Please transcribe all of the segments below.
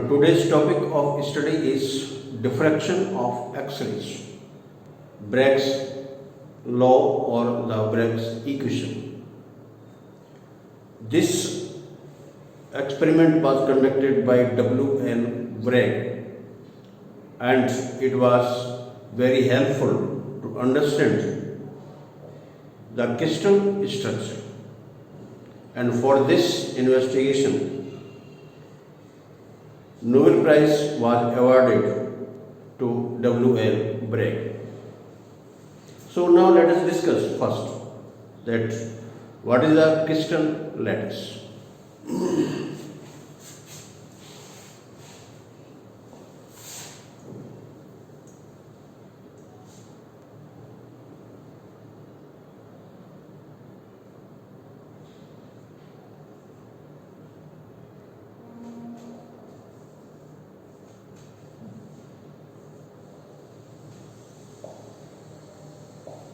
today's topic of study is diffraction of X-rays, Bragg's law or the Bragg's equation. This experiment was conducted by W.L. Bragg and it was very helpful to understand the crystal structure. And for this investigation, Nobel Prize was awarded to W.L. Bragg. So now let us discuss first that what is the crystal lattice.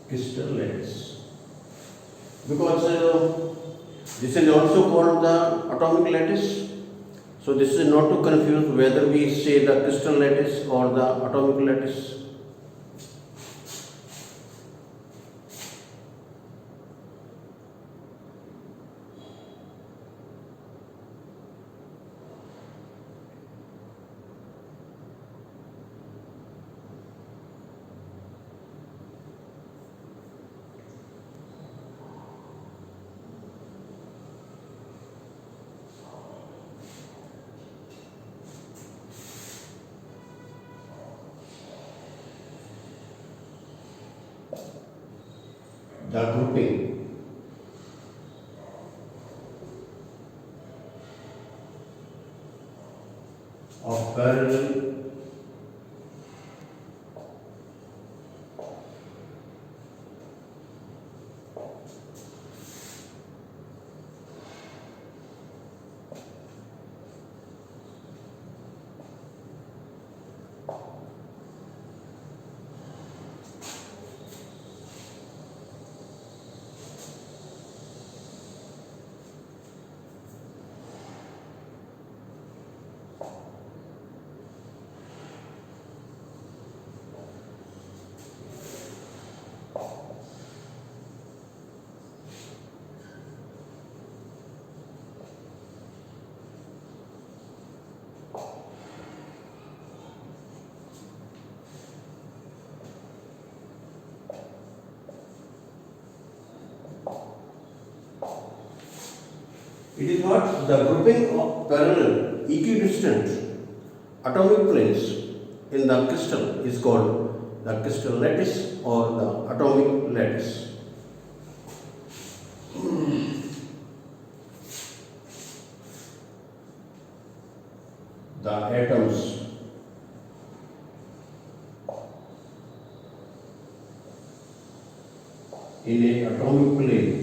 Crystal lattice, because this is also called the atomic lattice. So this is not to confuse whether we say the crystal lattice or the atomic lattice. The grouping of parallel it is what the grouping of parallel equidistant atomic planes in the crystal is called the crystal lattice or the atomic lattice. The atoms in an atomic plane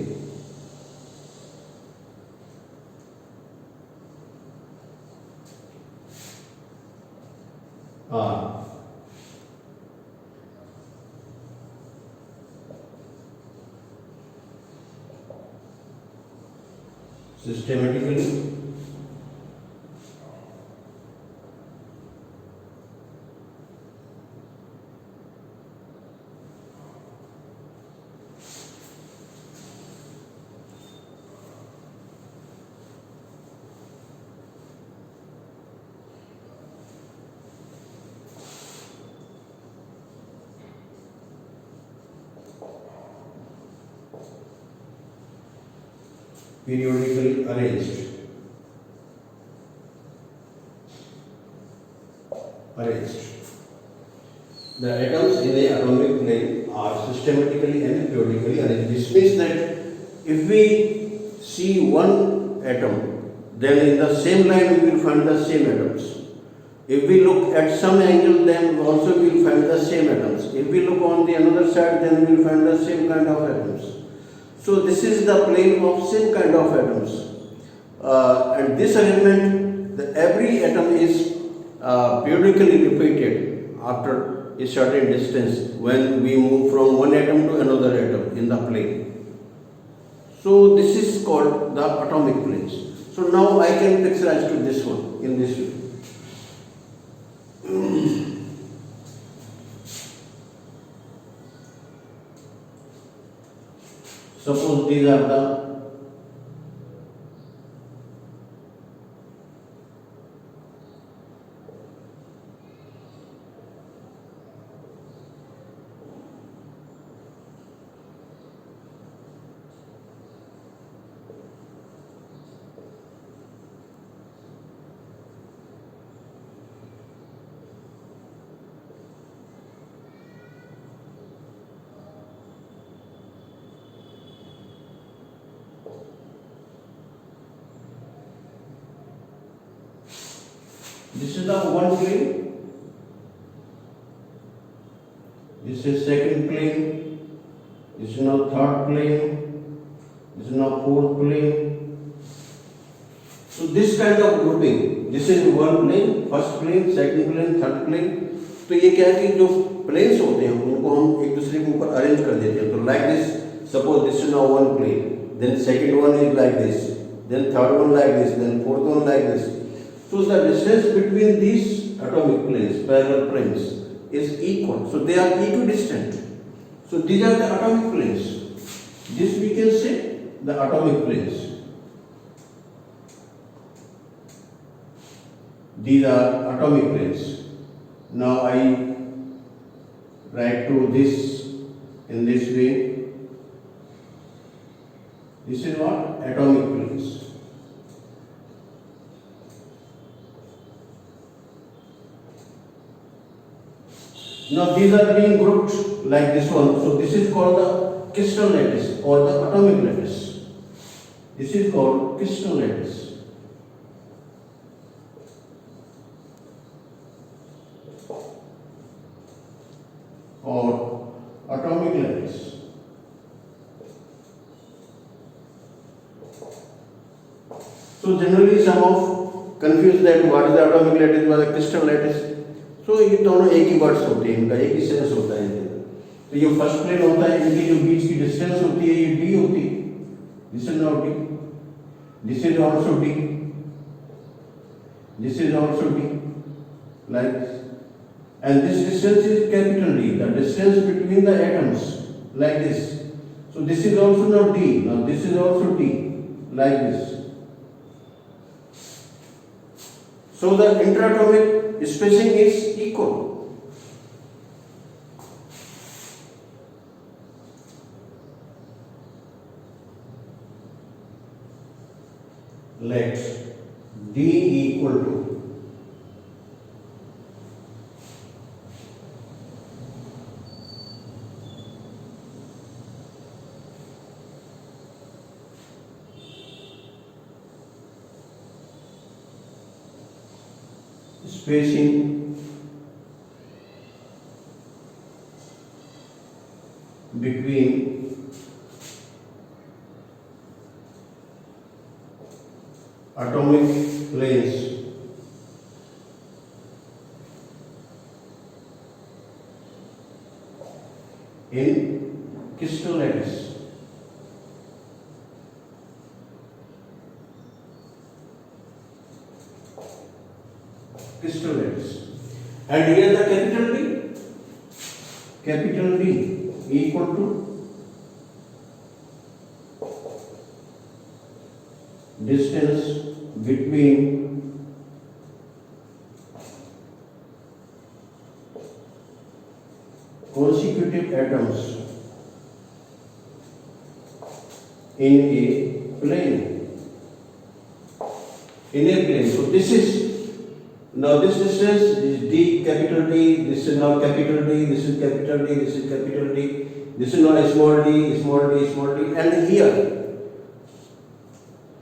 are systematically periodically arranged. The atoms in the atomic plane are systematically and periodically arranged. This means that if we see one atom, then in the same line we will find the same atoms. If we look at some angle, then also we will find the same atoms. If we look on the another side, then we will find the same kind of atoms. So this is the plane of same kind of atoms. And this arrangement, every atom is periodically repeated after a certain distance when we move from one atom to another atom in the plane. So this is called the atomic planes. So now I can picturize to this one in this way. Suppose these are the this is the one plane, this is second plane, this is now third plane, this is now fourth plane. So this kind of grouping, this is one plane, first plane, second plane, third plane. तो ये क्या है कि जो planes होते हैं उनको हम एक दूसरे के ऊपर अरेंज कर देते हैं. तो like this, suppose this is now one plane, then second one is like this, then third one like this, then fourth one like this. So the distance between these atomic planes, parallel planes, is equal. So they are equidistant. So these are the atomic planes. This we can say the atomic planes. These are atomic planes. Now I write to this in this way. This is what? Atomic planes. Now these are being grouped like this one. So this is called the crystal lattice or the atomic lattice. This is called crystal lattice. Or atomic lattice. So generally some of confuse that what is the atomic lattice, what is the crystal lattice. तो ये दोनों एक ही words होते हैं, इनका एक ही sense होता है. तो ये फर्स्ट प्लेन होता है, इनकी जो बीच की डिस्टेंस होती है ये d होती है. This is not d, this is also d, this is also d, like this. And this distance is capital D, the distance between the atoms, like this. So this is also not d, now this is also d, like this. So the interatomic spacing is equal. Let D equal to spacing between atomic planes in crystal lattice. Crystal lattice. And here the capital D equal to distance between consecutive atoms in a plane. So this is now this distance is D, capital D. This is now capital D. This is capital D. This is capital D. This is now small d, small d, small d. And here,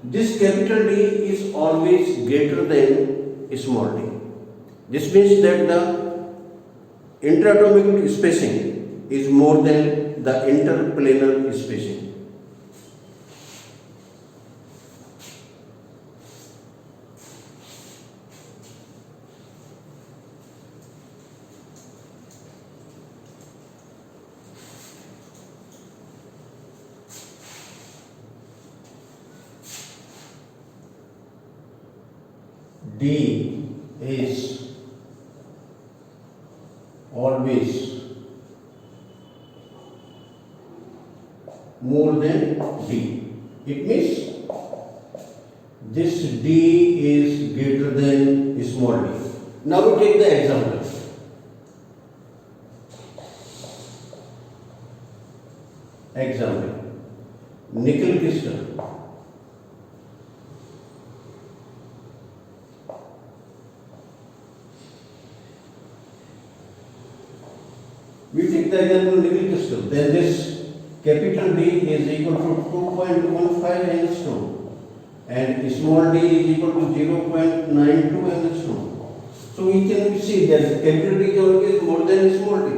this capital D is always greater than small d. This means that the interatomic spacing is more than the interplanar spacing. D is always more than D. It means this D is greater than small d. Now we take the example. Nickel crystal. We take the example nickel crystal. Then this capital D is equal to 2.15 angstrom and small d is equal to 0.92 angstrom. So we can see that capital D is always more than small d.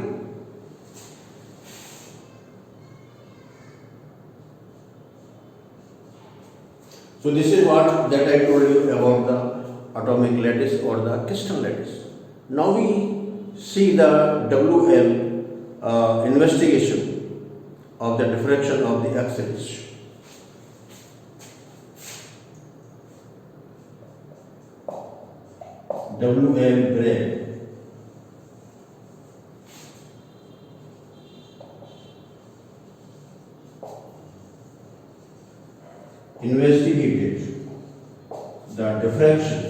So this is what that I told you about the atomic lattice or the crystal lattice. Now we see the WL investigation of the diffraction of the X-rays. WL Bragg. Investigated the diffraction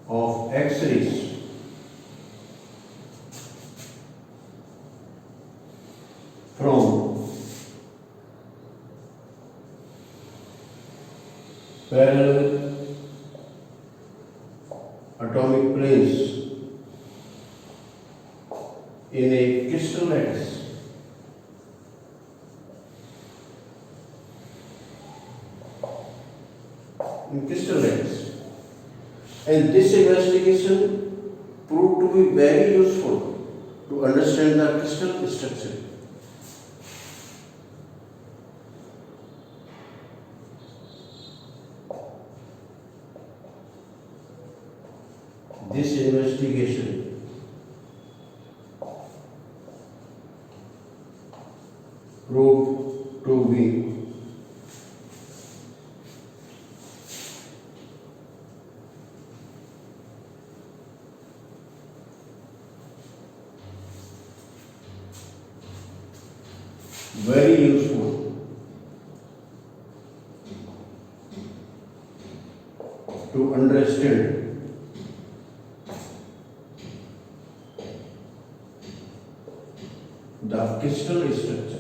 of X-rays from parallel atomic planes in a crystal lattice. And this investigation proved to be very useful to understand the crystal structure. This investigation proved to be very useful to understand the crystal structure.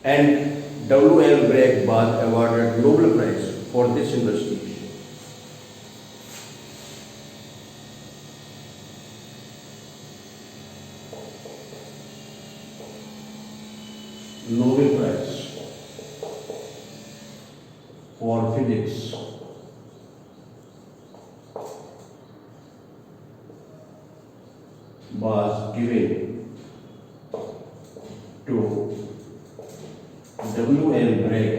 And W.L. Bragg was awarded Nobel Prize for this investigation. Nobel Prize for Physics was given to W.L. Bragg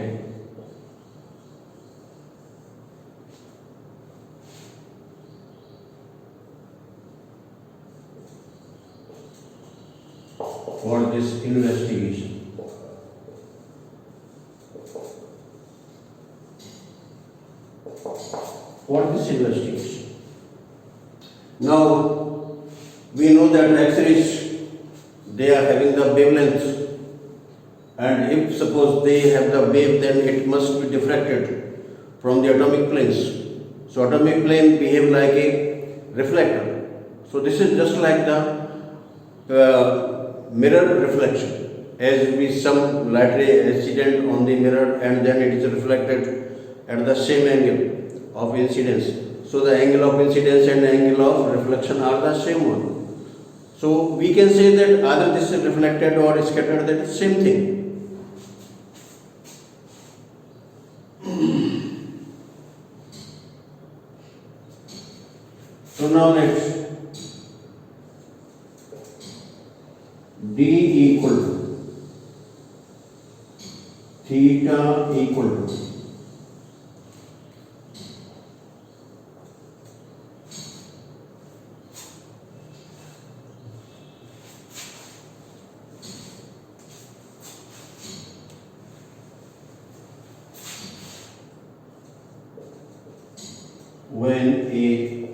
for this investigation. Now we know that X-rays, they are having the wavelength, and if suppose they have the wave, then it must be diffracted from the atomic planes. So atomic plane behave like a reflector. So this is just like the mirror reflection. As we some light ray incident on the mirror and then it is reflected at the same angle of incidence. So the angle of incidence and angle of reflection are the same one. So we can say that either this is reflected or scattered, that is same thing. So now let's D equal to theta equal to when a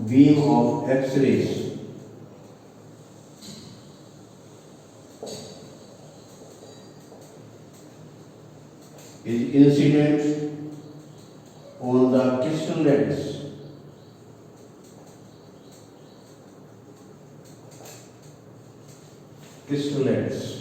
beam of X-rays is incident on the crystal lattice. Crystal lattice.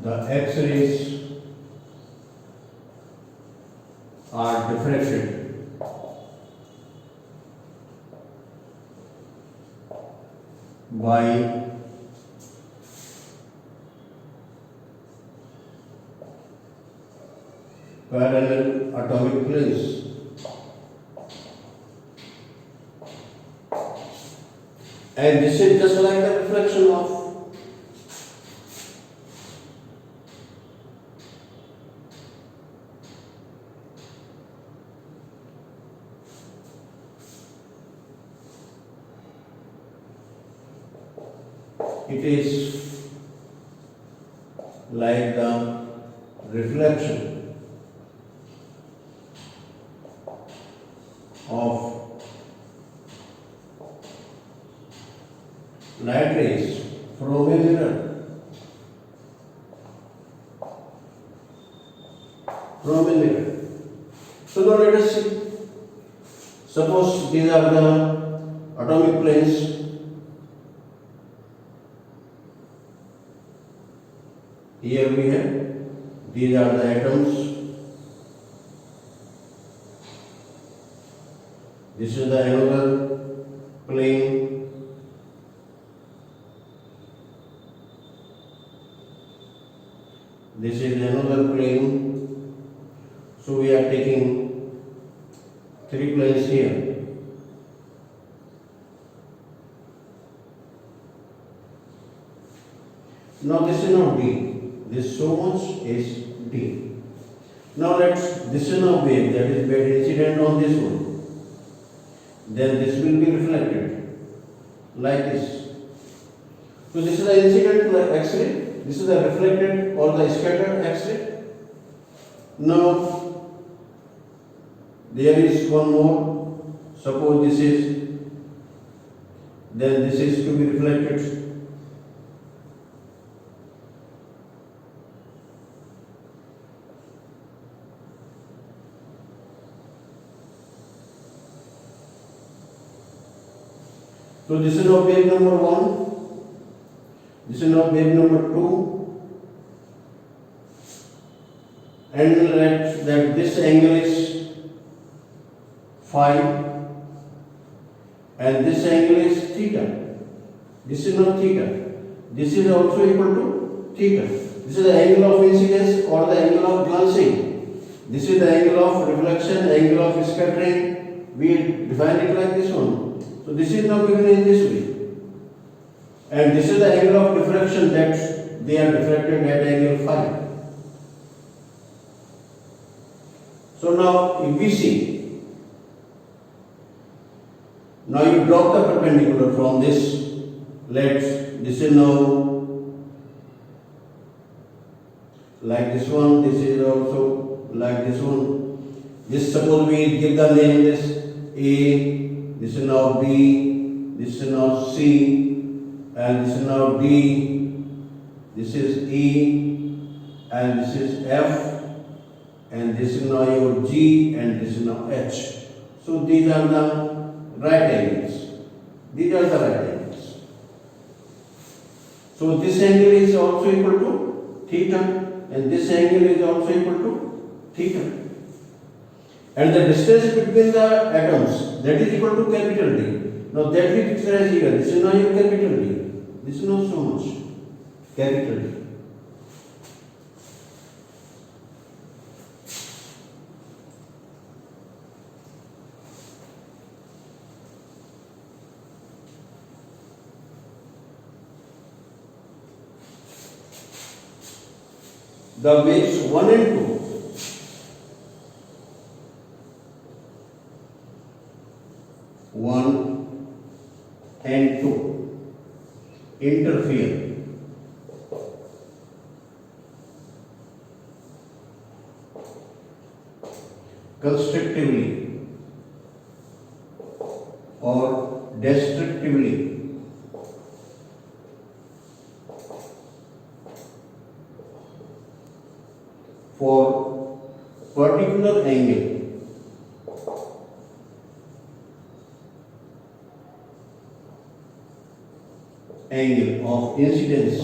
The X-rays are diffracted by parallel atomic planes. And this is just like the reflection of it is like the reflection of light rays from a mirror. So now let us see. Suppose these are the atomic planes. Here we have, these are the atoms. This is the another plane. This is another plane. So we are taking 3 planes here. Now this is not D. This so much is D. Now this is now wave that is made incident on this one. Then this will be reflected like this. So this is the incident X-ray. This is the reflected or the scattered X-ray. Now there is one more. Suppose this is, then this is to be reflected. So this is now wave number 1, this is now wave number 2, and let that this angle is phi and this angle is theta. This is not theta. This is also equal to theta. This is the angle of incidence or the angle of glancing. This is the angle of reflection, angle of scattering. We define it like this one. So this is now given in this way, and this is the angle of diffraction that they are diffracted at angle phi. So now if we see, now you drop the perpendicular from this. This is now like this one. This is also like this one. This suppose we give the name this A. This is now B, this is now C, and this is now D, this is E, and this is F, and this is now your G, and this is now H. So these are the right angles. These are the right angles. So this angle is also equal to theta, and this angle is also equal to theta. And the distance between the atoms, that is equal to capital D. Now that we pictured here. This is now your capital D. This is not so much. Capital D. The waves 1 and 2 1 and 2 interfere constructively or destructively for particular angle of incidence,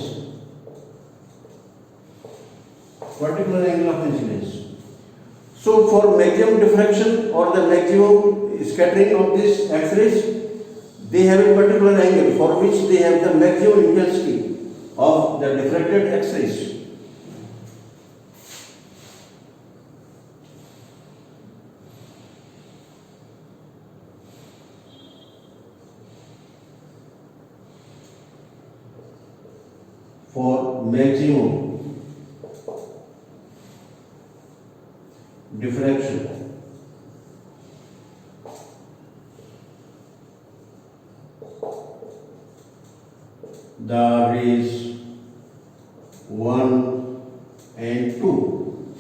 particular angle of incidence. So for maximum diffraction or the maximum scattering of these X-rays, they have a particular angle for which they have the maximum intensity of the diffracted X-rays. For maximum diffraction, the rays 1 and 2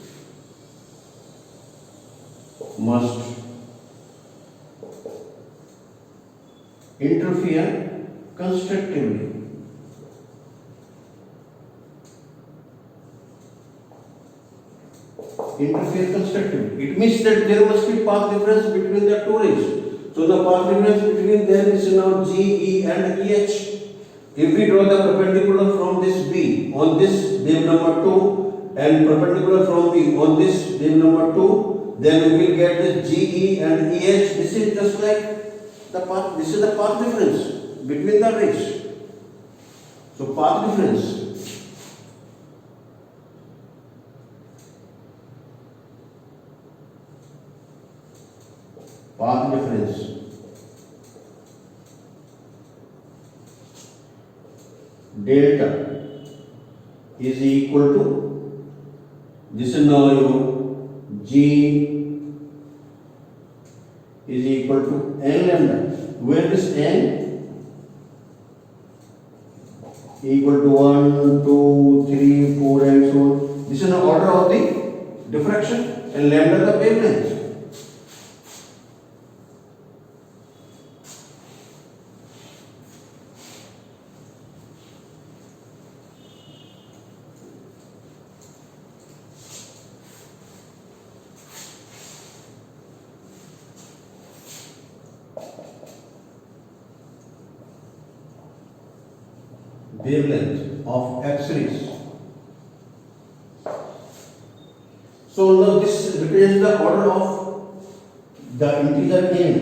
must interfere constructively. Interfere constructively. It means that there must be path difference between the two rays. So the path difference between them is now G, E and EH. If we draw the perpendicular from this B on this beam number 2 and perpendicular from B on this beam number 2, then we will get this G, E and EH. This is just like the path. This is the path difference between the rays. So path difference. Path difference delta is equal to, this is now your G is equal to n lambda, where this n equal to 1, 2, 3, 4 and so on. This is the order of the diffraction and lambda the wavelength. Wavelength of X-rays. So now this represents the order of the integer n.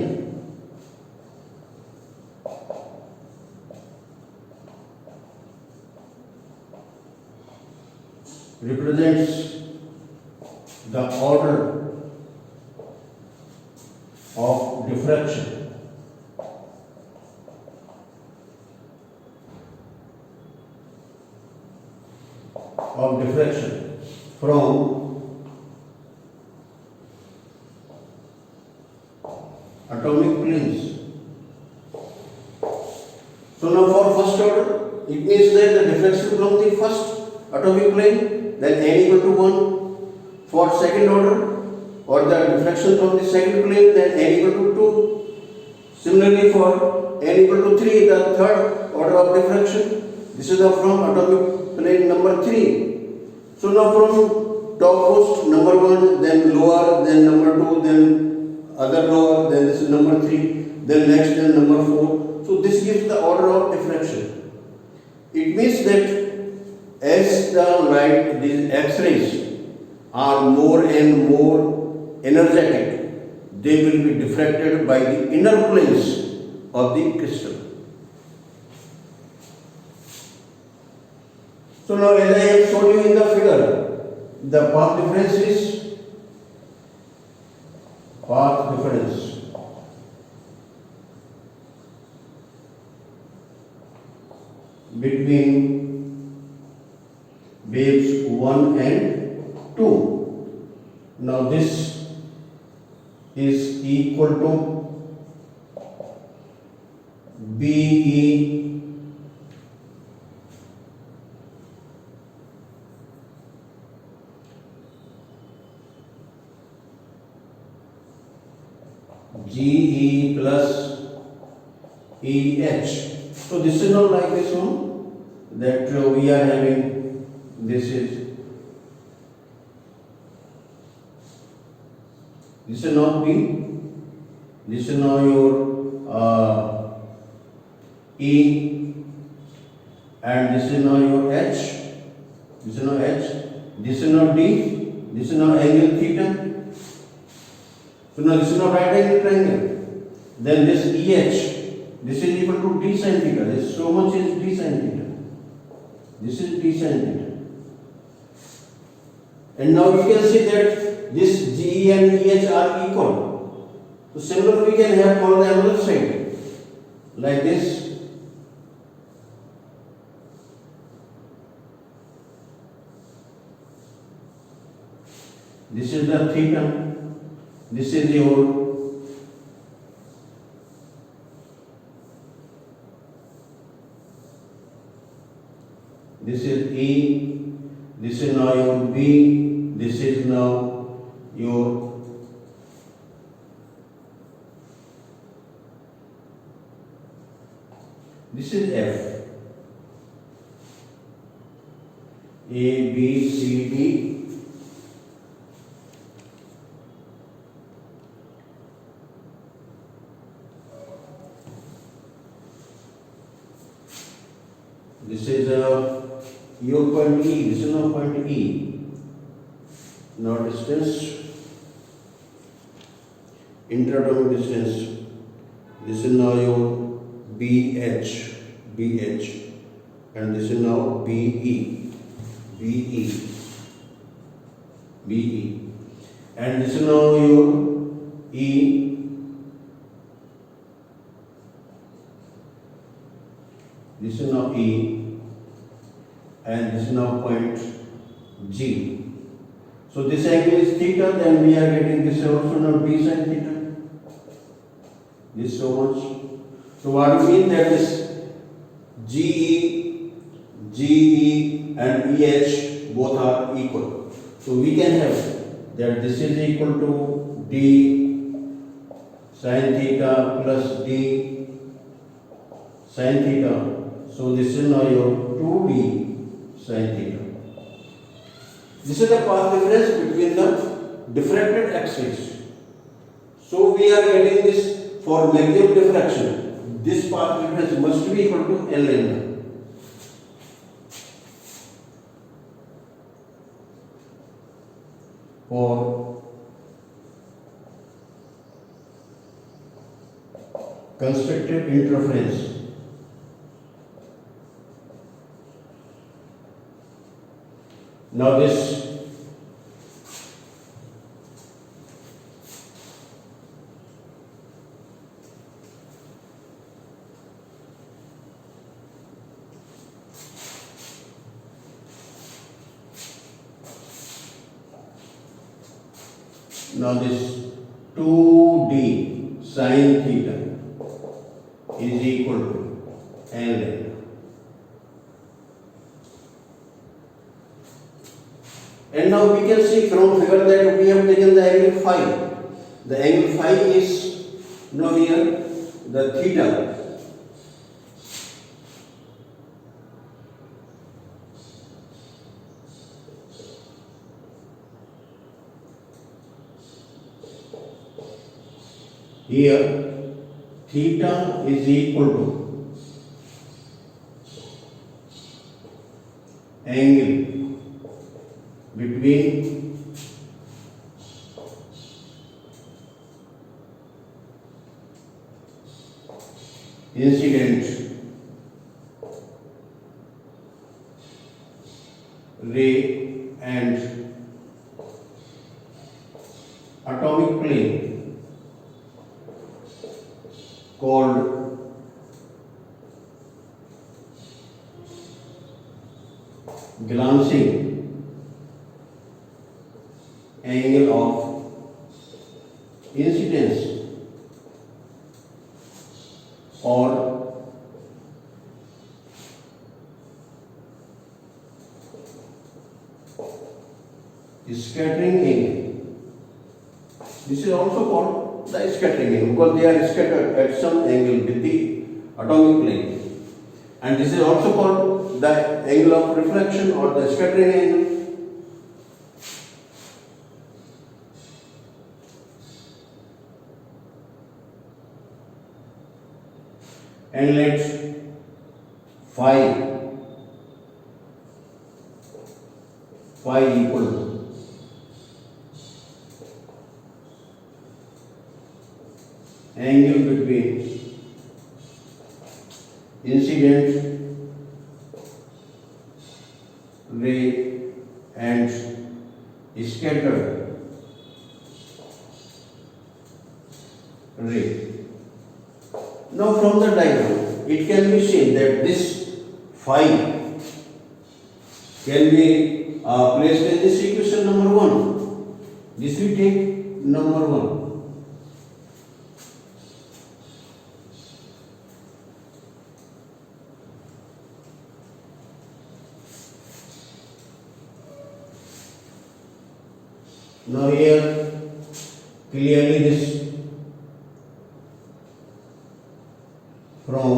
Represents the order of diffraction from atomic planes. So now for first order, it means that the diffraction from the first atomic plane, then n equal to 1. For second order or the diffraction from the second plane, then n equal to 2. Similarly for n equal to 3, the third order of diffraction, this is from atomic plane number 3. So now from topmost number 1, then lower, then number 2, then other lower, then this is number 3, then next, then number 4. So this gives the order of diffraction. It means that as the light, these X-rays are more and more energetic, they will be diffracted by the inner planes of the crystal. So now as I have shown you in the figure, the path difference is between waves 1 and 2. Now this is equal to BE GE plus EH. So this is not like this one that we are having. This is not B. This is now your E, and this is now your H. This is now H. This is now D. This is now angle theta. So now this is now right angle triangle. Then this EH, this is equal to D sin theta. This so much is D sin theta. This is D sin theta. And now you can see that this GE and EH are equal. So similarly we can have on the other side like this. This is the theta. This is your this is E, this is now your B, this is now your this is F. A, B, C, D. This is your point E. This is now point E. Now distance, interatomic distance. This is now your BH, and this is now BE, and this is now your E. This is now E, and this is now point G. So this angle is theta, then we are getting this also now B sin theta. This so much. So what do you mean that this GE and EH both are equal. So we can have that this is equal to D sin theta plus D sin theta. So this is now your 2D sin theta. This is the path difference between the diffracted axes. So we are getting this for maximum diffraction. This path difference must be equal to L lambda. For constructive interference. Now this now this 2D sin theta is equal to L lambda. And now we can see from figure that we have taken the angle phi. The angle phi is now here the theta. Here theta is equal to angle between incident ray and atomic plane called glancing angle of incidence or scattering angle. This is also called the scattering angle because they are scattered at some angle with the atomic plane. And this is also called the angle of reflection or the scattering angle. And let phi equal to angle between incident ray and scattered ray. Now from the diagram it can be seen that this phi can be placed in this equation number 1. This we take number 1. Now here clearly this from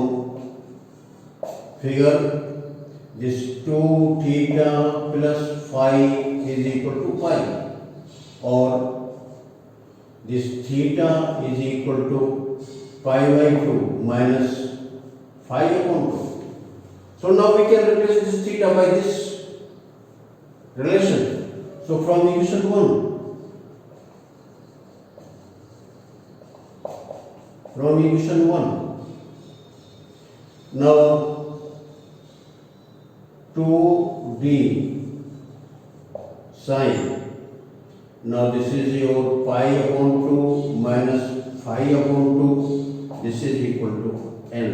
figure this 2 theta plus phi is equal to pi, or this theta is equal to pi by 2 minus phi upon 2. So now we can replace this theta by this relation. So from equation 1, now 2d sine, now this is your pi upon 2 minus phi upon 2, this is equal to n.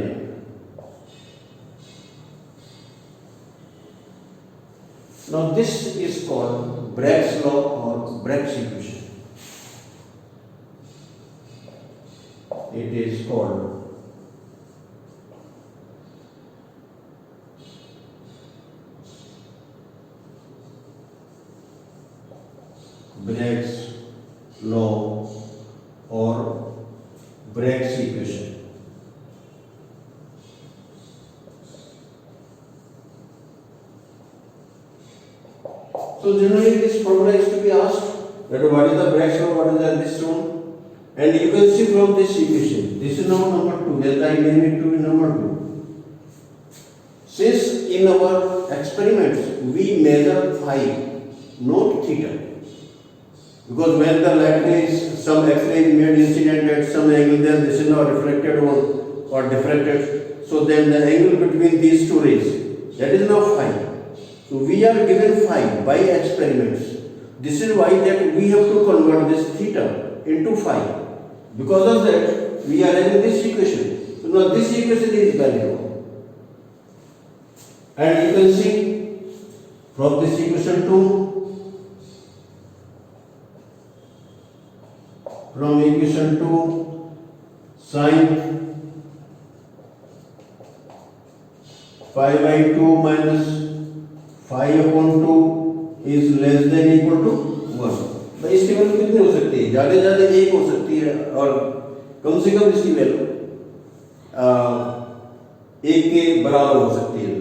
Now this is called Bragg's law or Bragg's equation. It is called Bragg's law or Bragg's equation. So generally this formula is to be asked that what is the Bragg's law, what is this one, and you can see from this equation, this is now number 2, that I name it to be number 2. Since in our experiments we measure phi, not theta, because when the light is, some X-ray is made incident at some angle, then this is now reflected or diffracted, so then the angle between these two rays, that is now phi. So we are given phi by experiments. This is why that we have to convert this theta into phi. Because of that, we are having this equation. So now this equation is value. And you can see from this equation 2, from equation 2, sine phi by 2 minus phi upon 2 is less than equal to 1. भाई इसकी value कितनी हो सकती है? ज़्यादा ज़्यादा 1 हो सकती है, और कम से कम इसकी वैल्यू 1 के बराबर हो सकती है,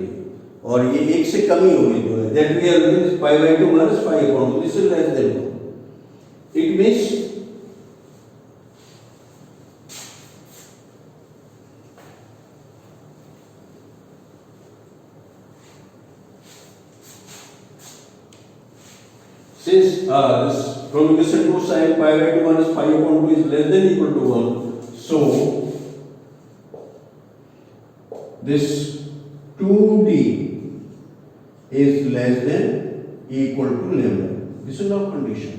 और ये 1 से कम ही होगी जो है. That we are looking pi by 2 minus phi upon 2. This is less than 1. It means since this from equation 2 sine pi by 2 minus phi upon 2 is less than equal to 1, so this 2d is less than equal to lambda. This is our condition.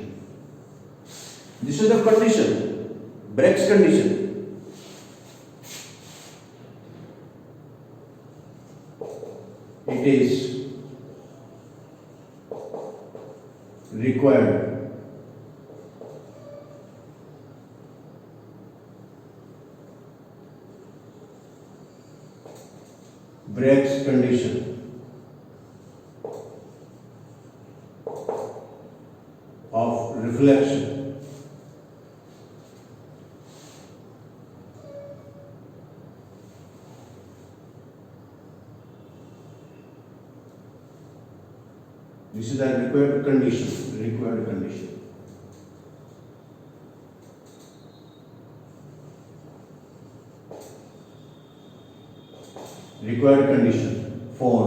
This is the condition, Bragg's condition. It is required Bragg's condition This is the required condition. Required condition. Required condition for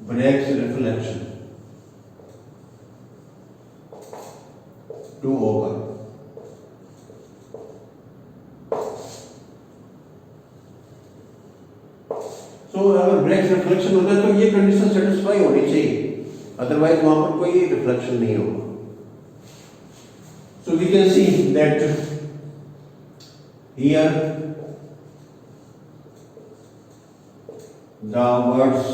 Bragg's reflection to occur. तो अगर Bragg's reflection होता है तो ये condition satisfy होनी चाहिए, otherwise वहां पर कोई रिफ्लेक्शन नहीं होगा. So we can see that here the words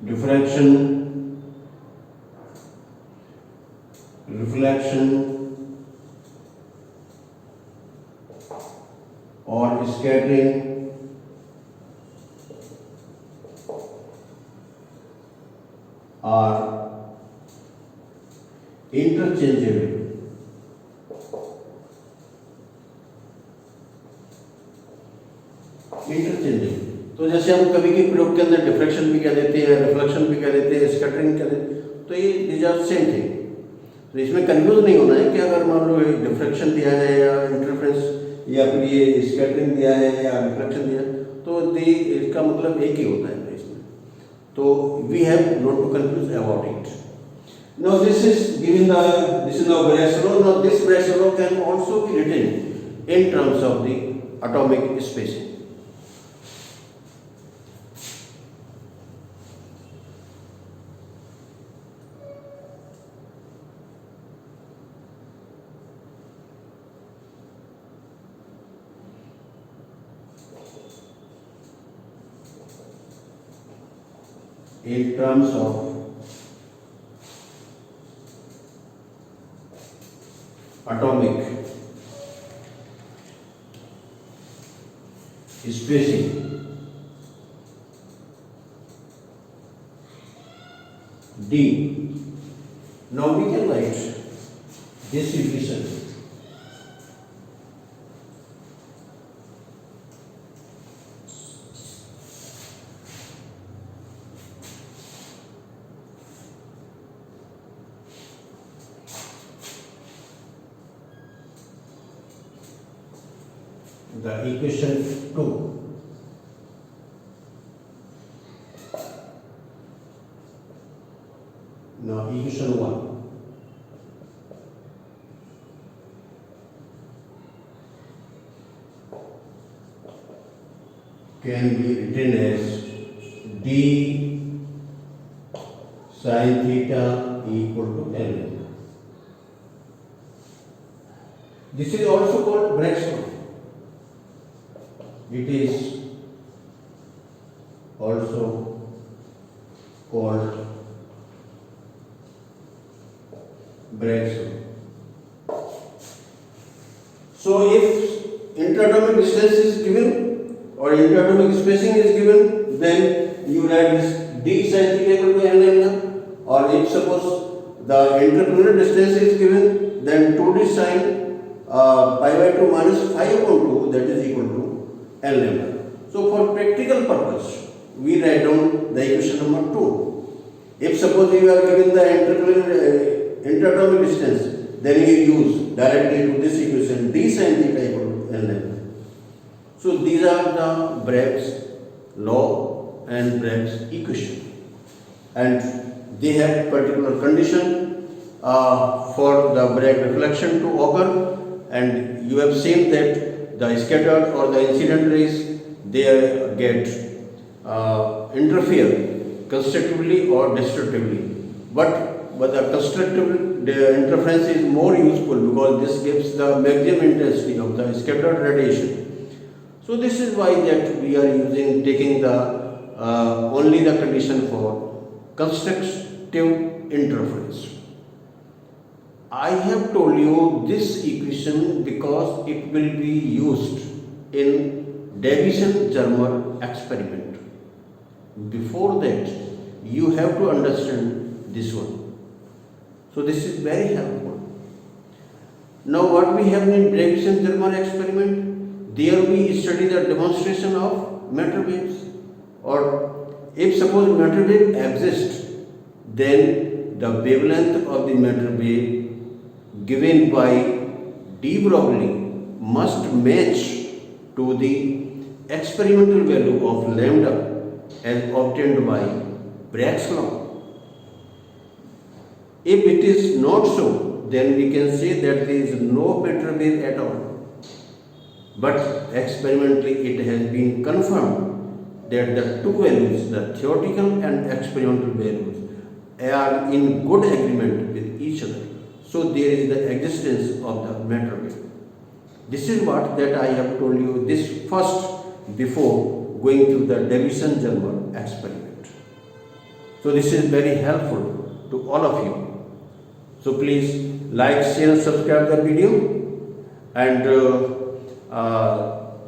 diffraction, reflection or scattering are interchangeable. Interchangeable. तो जैसे हम कभी के प्रयोग के अंदर डिफ्रैक्शन भी कह देते हैं, रिफ्लेक्शन भी कह देते हैं, स्कैटरिंग कह देते हैं, तो ये दीज आर सेम थिंग. तो इसमें कंफ्यूज नहीं होना है कि अगर मान लो डिफ्रैक्शन दिया है या इंटरफेरेंस या फिर ये स्कैटरिंग दिया है या रिफ्लेक्शन दिया है, तो इसका मतलब एक ही होता है इसमें. तो we have not to confuse about it. Now this is now Bragg's law. Now this Bragg's law can also be written in terms of the atomic spacing. In terms of atomic spacing. D. Now we can write this equation. The equation 2. Now equation 1 can be written as d sin theta equal to L. This is also called Bragg's law. It is also called Bragg's law. So if interatomic distance is given or interatomic spacing is given, then you write this d sin theta equal to n lambda. Or if suppose the interplanar distance is given, then 2d sin pi by 2 minus 5 upon 2, that is equal to L lambda. So for practical purpose, we write down the equation number 2. If suppose you are given the interatomic distance, then you use directly to this equation d sin theta equal to L lambda. So these are the Bragg's law and Bragg's equation, and they have particular condition for the Bragg reflection to occur, and you have seen that the scattered or the incident rays, they get interfere constructively or destructively, but the constructive interference is more useful because this gives the maximum intensity of the scattered radiation. So this is why that we are taking the only the condition for constructive interference. I have told you this equation because it will be used in Davison-Germer experiment. Before that, you have to understand this one. So this is very helpful. Now what we have in Bragg-Eisenhower experiment, there we study the demonstration of matter waves. Or if suppose matter wave exists, then the wavelength of the matter wave given by de Broglie must match to the experimental value of lambda as obtained by Bragg's law. If it is not so, then we can say that there is no matter wave at all. But experimentally it has been confirmed that the two values, the theoretical and experimental values, are in good agreement with each other. So there is the existence of the matter wave. This is what that I have told you this first before going to the Davison-Germer experiment. So this is very helpful to all of you. So please like, share and subscribe the video and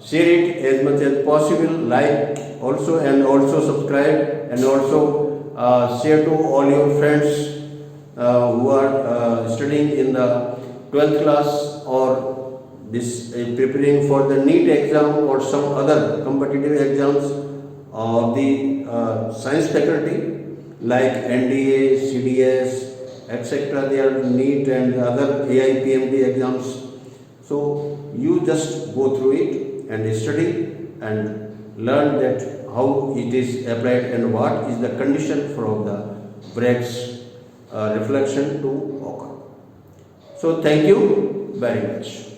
share it as much as possible, like also and also subscribe and also share to all your friends who are studying in the 12th class or this preparing for the NEET exam or some other competitive exams of the science faculty like NDA, CDS, etc. They are NEET and other AIPMD exams. So you just go through it and study and learn that how it is applied and what is the condition for the Bragg's reflection to occur. So thank you very much.